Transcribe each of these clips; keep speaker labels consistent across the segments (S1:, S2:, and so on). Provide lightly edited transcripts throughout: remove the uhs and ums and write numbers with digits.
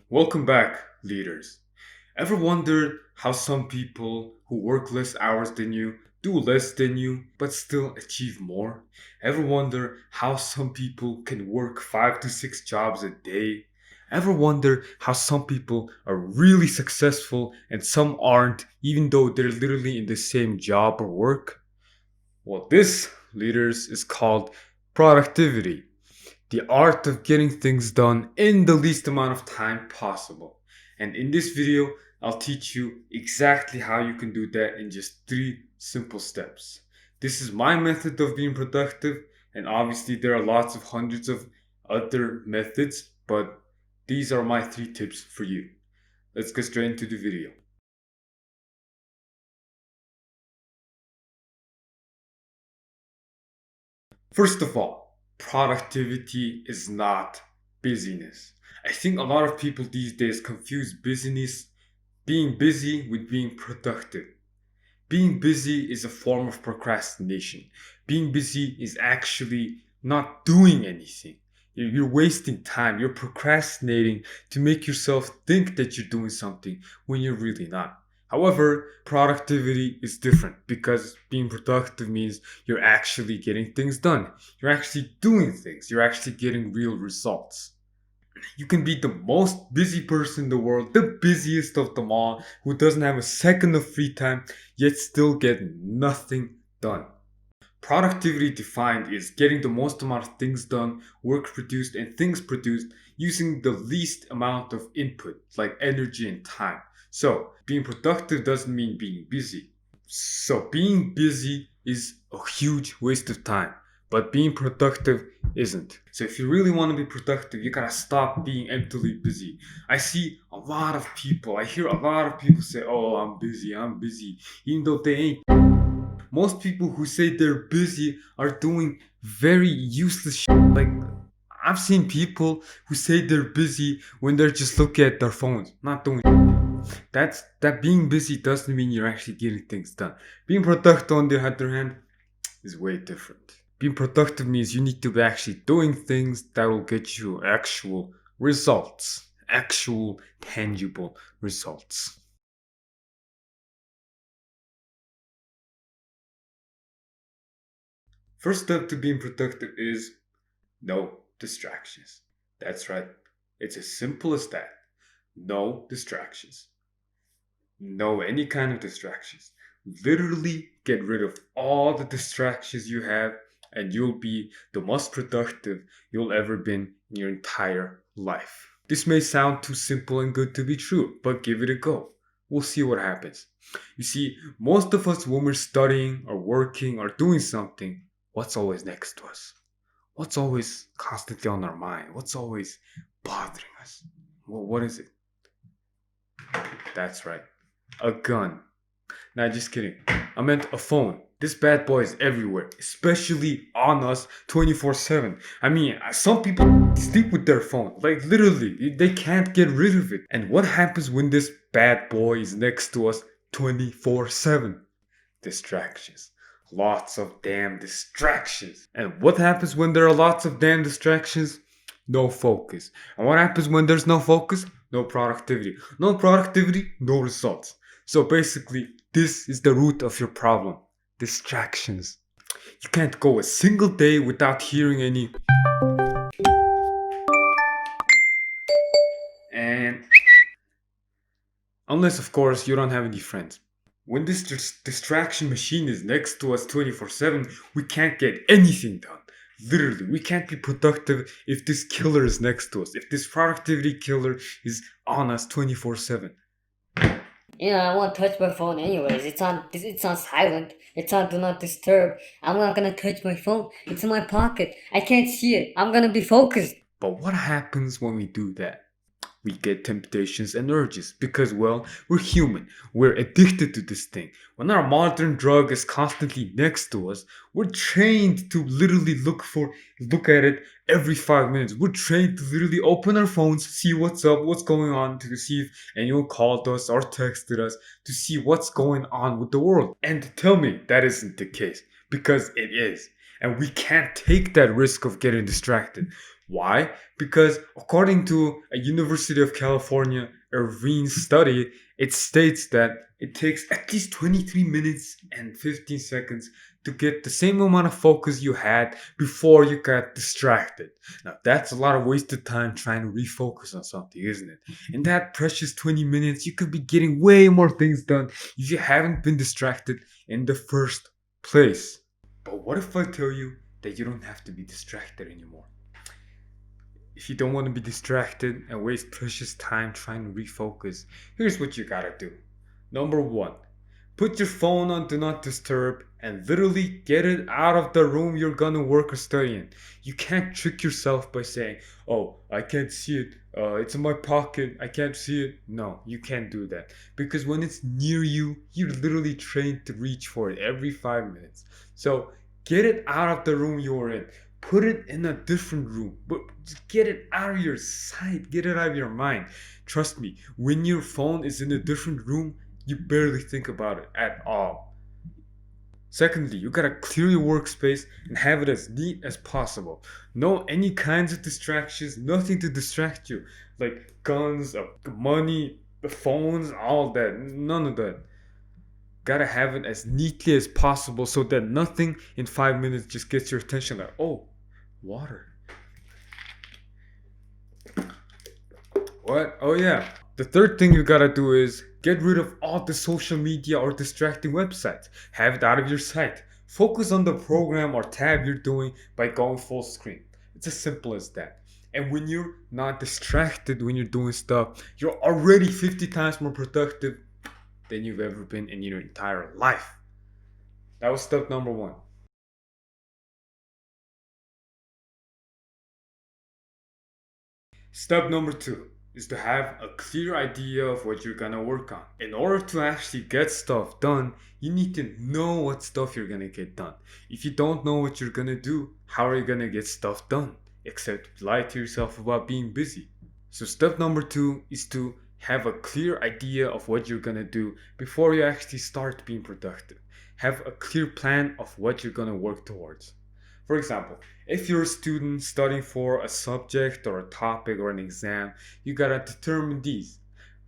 S1: Welcome back, leaders. Ever wondered how some people who work less hours than you do less than you but still achieve more? Ever wonder how some people can work 5 to 6 jobs a day? Ever wonder how some people are really successful and some aren't, even though they're literally in the same job or work? Well, this, leaders, is called productivity, the art of getting things done in the least amount of time possible. And in this video, I'll teach you exactly how you can do that in just 3 simple steps. This is my method of being productive, and obviously, there are lots of hundreds of other methods, but these are my 3 tips for you. Let's get straight into the video. First of all, productivity is not busyness. I think a lot of people these days confuse busyness, being busy, with being productive. Being busy is a form of procrastination. Being busy is actually not doing anything. You're wasting time. You're procrastinating to make yourself think that you're doing something when you're really not. However, productivity is different because being productive means you're actually getting things done. You're actually doing things. You're actually getting real results. You can be the most busy person in the world, the busiest of them all, who doesn't have a second of free time, yet still get nothing done. Productivity defined is getting the most amount of things done, work produced, and things produced using the least amount of input, like energy and time. So, being productive doesn't mean being busy. So, being busy is a huge waste of time, but being productive isn't. So, if you really want to be productive, you gotta stop being emptily busy. I see a lot of people, I hear a lot of people say, "Oh, I'm busy," even though they ain't. Most people who say they're busy are doing very useless shit. Like, I've seen people who say they're busy when they're just looking at their phones, not doing shit. That being busy doesn't mean you're actually getting things done. Being productive, on the other hand, is way different. Being productive means you need to be actually doing things that will get you actual results, actual tangible results. First step to being productive is no distractions. That's right. It's as simple as that. No distractions. No any kind of distractions. Literally get rid of all the distractions you have, and you'll be the most productive you'll ever been in your entire life. This may sound too simple and good to be true, but give it a go. We'll see what happens. You see, most of us, when we're studying or working or doing something, what's always next to us? What's always constantly on our mind? What's always bothering us? Well, what is it? That's right, a gun. Nah, just kidding. I meant a phone. This bad boy is everywhere, especially on us 24/7. I mean, some people sleep with their phone. Like, literally, they can't get rid of it. And what happens when this bad boy is next to us 24/7? Distractions. Lots of damn distractions. And what happens when there are lots of damn distractions? No focus. And what happens when there's no focus? No productivity. No productivity, no results. So basically, this is the root of your problem: distractions. You can't go a single day without hearing any and unless, of course, you don't have any friends. When this distraction machine is next to us 24/7, we can't get anything done. Literally, we can't be productive if this killer is next to us, if this productivity killer is on us 24/7.
S2: I won't touch my phone anyways. It's on silent. It's on do not disturb. I'm not gonna touch my phone. It's in my pocket. I can't see it. I'm gonna be focused.
S1: But what happens when we do that? We get temptations and urges because, well, we're human. We're addicted to this thing. When our modern drug is constantly next to us, we're trained to literally look at it every 5 minutes. We're trained to literally open our phones, see what's up, what's going on, to see if anyone called us or texted us, to see what's going on with the world. And tell me that isn't the case, because it is. And we can't take that risk of getting distracted. Why? Because according to a University of California Irvine study, it states that it takes at least 23 minutes and 15 seconds to get the same amount of focus you had before you got distracted. Now, that's a lot of wasted time trying to refocus on something, isn't it? In that precious 20 minutes, you could be getting way more things done if you haven't been distracted in the first place. But what if I tell you that you don't have to be distracted anymore? If you don't want to be distracted and waste precious time trying to refocus, here's what you gotta do. Number one, put your phone on Do Not Disturb and literally get it out of the room you're gonna work or study in. You can't trick yourself by saying, oh, I can't see it. It's in my pocket. I can't see it. No, you can't do that. Because when it's near you, you're literally trained to reach for it every 5 minutes. So get it out of the room you're in. Put it in a different room, but just get it out of your sight, get it out of your mind. Trust me, when your phone is in a different room, you barely think about it at all. Secondly, you gotta clear your workspace and have it as neat as possible. No any kinds of distractions, nothing to distract you, like guns, money, the phones, all that. None of that. Gotta have it as neatly as possible so that nothing in 5 minutes just gets your attention. Like, oh, water. What? Oh, yeah. The third thing you gotta do is get rid of all the social media or distracting websites. Have it out of your sight. Focus on the program or tab you're doing by going full screen. It's as simple as that. And when you're not distracted when you're doing stuff, you're already 50 times more productive than you've ever been in your entire life. That was step number one. Step number two is to have a clear idea of what you're gonna work on. In order to actually get stuff done, you need to know what stuff you're gonna get done. If you don't know what you're gonna do, how are you gonna get stuff done? Except lie to yourself about being busy. So, step number two is to have a clear idea of what you're gonna do before you actually start being productive. Have a clear plan of what you're gonna work towards. For example, if you're a student studying for a subject or a topic or an exam, you gotta determine these.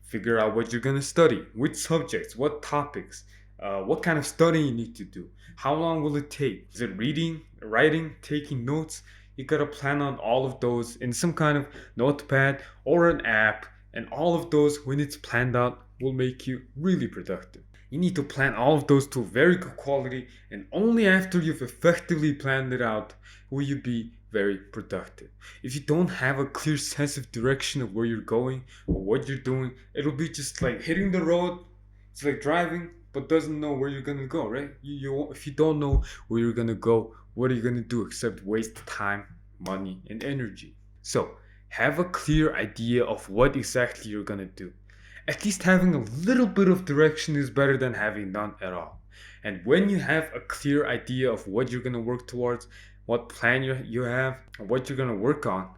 S1: Figure out what you're gonna study, which subjects, what topics, what kind of studying you need to do, how long will it take? Is it reading, writing, taking notes? You gotta plan on all of those in some kind of notepad or an app, and all of those, when it's planned out, will make you really productive. You need to plan all of those to very good quality, and only after you've effectively planned it out will you be very productive. If you don't have a clear sense of direction of where you're going or what you're doing, it'll be just like hitting the road. It's like driving, but doesn't know where you're gonna go, right? If you don't know where you're gonna go, what are you gonna do except waste time, money, and energy? So, have a clear idea of what exactly you're gonna do. At least having a little bit of direction is better than having none at all. And when you have a clear idea of what you're gonna work towards, what plan you have, and what you're gonna work on,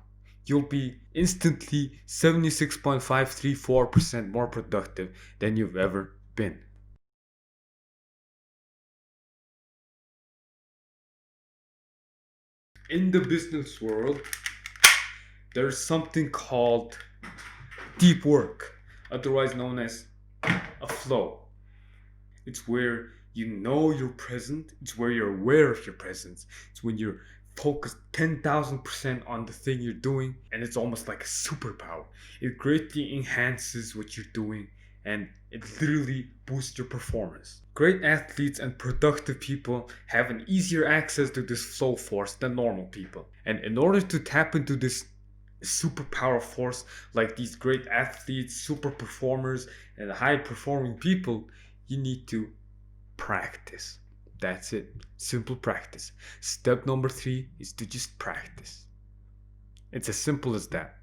S1: you'll be instantly 76.534% more productive than you've ever been. In the business world, there's something called deep work, otherwise known as a flow. It's where you know you're present, it's where you're aware of your presence. It's when you're focused 10,000% on the thing you're doing, and it's almost like a superpower. It greatly enhances what you're doing and it literally boosts your performance. Great athletes and productive people have an easier access to this flow force than normal people. And in order to tap into this superpower force like these great athletes, super performers, and high performing people, you need to practice. That's it. Simple practice. Step number three is to just practice. It's as simple as that.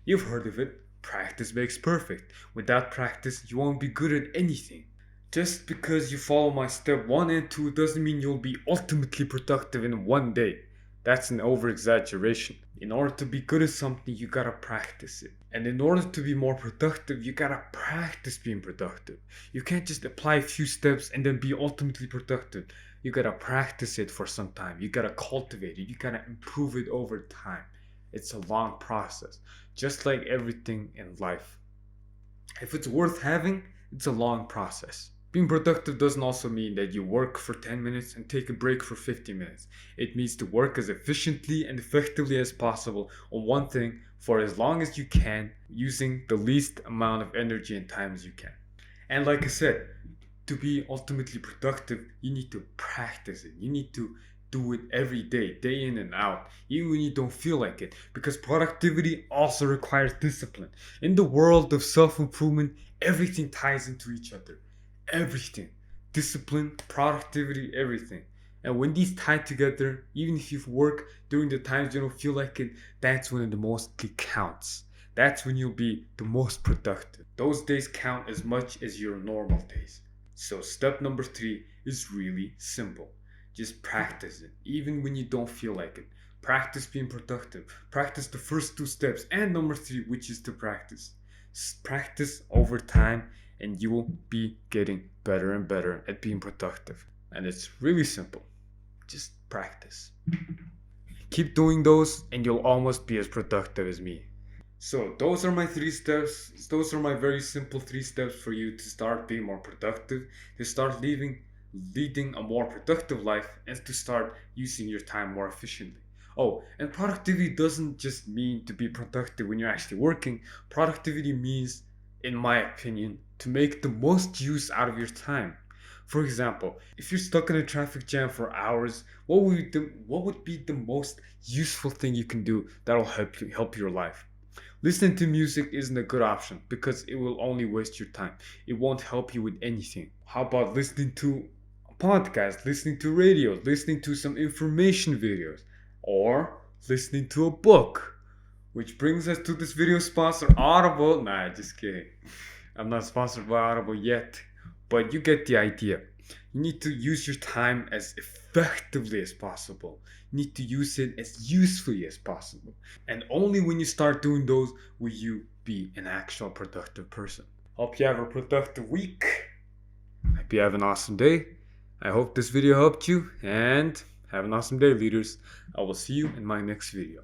S1: You've heard of it. Practice makes perfect. Without practice, you won't be good at anything. Just because you follow my step 1 and 2 doesn't mean you'll be ultimately productive in one day. That's an over exaggeration. In order to be good at something, you gotta practice it. And in order to be more productive, you gotta practice being productive. You can't just apply a few steps and then be ultimately productive. You gotta practice it for some time. You gotta cultivate it. You gotta improve it over time. It's a long process, just like everything in life. If it's worth having, it's a long process. Being productive doesn't also mean that you work for 10 minutes and take a break for 50 minutes. It means to work as efficiently and effectively as possible on one thing for as long as you can, using the least amount of energy and time as you can. And like I said, to be ultimately productive, you need to practice it. You need to do it every day, day in and out, even when you don't feel like it. Because productivity also requires discipline. In the world of self improvement, everything ties into each other. Everything. Discipline, productivity, everything. And when these tie together, even if you work during the times you don't feel like it, that's when it mostly counts. That's when you'll be the most productive. Those days count as much as your normal days. So, step number three is really simple. Just practice it, even when you don't feel like it. Practice being productive. Practice the first two steps, and number three, which is to practice. Practice over time, and you will be getting better and better at being productive. And it's really simple. Just practice. Keep doing those, and you'll almost be as productive as me. So, those are my three steps. Those are my very simple three steps for you to start being more productive, to start leading a more productive life, and to start using your time more efficiently. Oh, and productivity doesn't just mean to be productive when you're actually working. Productivity means, in my opinion, to make the most use out of your time. For example, if you're stuck in a traffic jam for hours, what would be the most useful thing you can do that'll help your life? Listening to music isn't a good option because it will only waste your time. It won't help you with anything. How about listening to a podcast, listening to radio, listening to some information videos, or listening to a book? Which brings us to this video sponsor, Audible. Nah, just kidding. I'm not sponsored by Audible yet, but you get the idea. You need to use your time as effectively as possible. You need to use it as usefully as possible. And only when you start doing those will you be an actual productive person. Hope you have a productive week. Hope you have an awesome day. I hope this video helped you, and have an awesome day, leaders. I will see you in my next video.